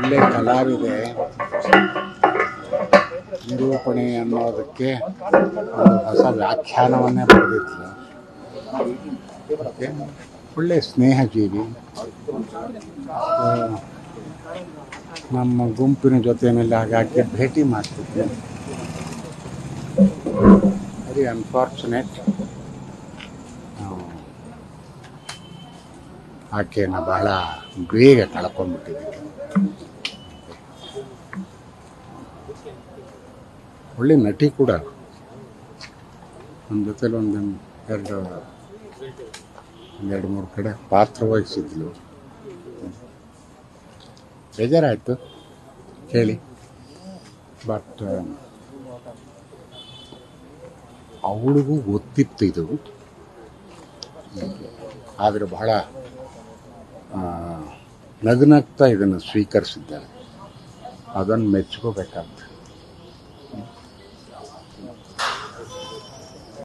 ಒಳ್ಳೆ ಕಲಾವಿದೆ, ನಿರೂಪಣೆ ಅನ್ನೋದಕ್ಕೆ ಒಂದು ಹೊಸ ವ್ಯಾಖ್ಯಾನವನ್ನೇ ಬರೆದಿತ್ತು. ಓಕೆ, ಒಳ್ಳೆ ಸ್ನೇಹಜೀವಿ. ನಮ್ಮ ಗುಂಪಿನ ಜೊತೆಯಲ್ಲಿ ಹಾಗಾಗಿ ಭೇಟಿ ಮಾಡ್ತಿದ್ದೆ. ವೆರಿ ಅನ್ಫಾರ್ಚುನೇಟ್, ಆಕೆಯನ್ನು ಬಹಳ ಬೇಗ ಕಳ್ಕೊಂಡ್ಬಿಟ್ಟಿದ್ದೀವಿ. ಒಳ್ಳೆ ನಟಿ ಕೂಡ. ನಮ್ಮ ಜೊತೆಲಿ ಒಂದೆರಡು ಮೂರು ಕಡೆ ಪಾತ್ರ ವಹಿಸಿದ್ಲು. ಬೇಜಾರಾಯಿತು ಕೇಳಿ. ಬಟ್ ಅವಳಿಗೂ ಗೊತ್ತಿತ್ತು ಇದು, ಆದರೆ ಬಹಳ ನಗುನಗ್ತಾ ಇದನ್ನು ಸ್ವೀಕರಿಸಿದ್ದಾಳೆ. ಅದನ್ನು ಮೆಚ್ಕೋಬೇಕಾಗ್ತದೆ.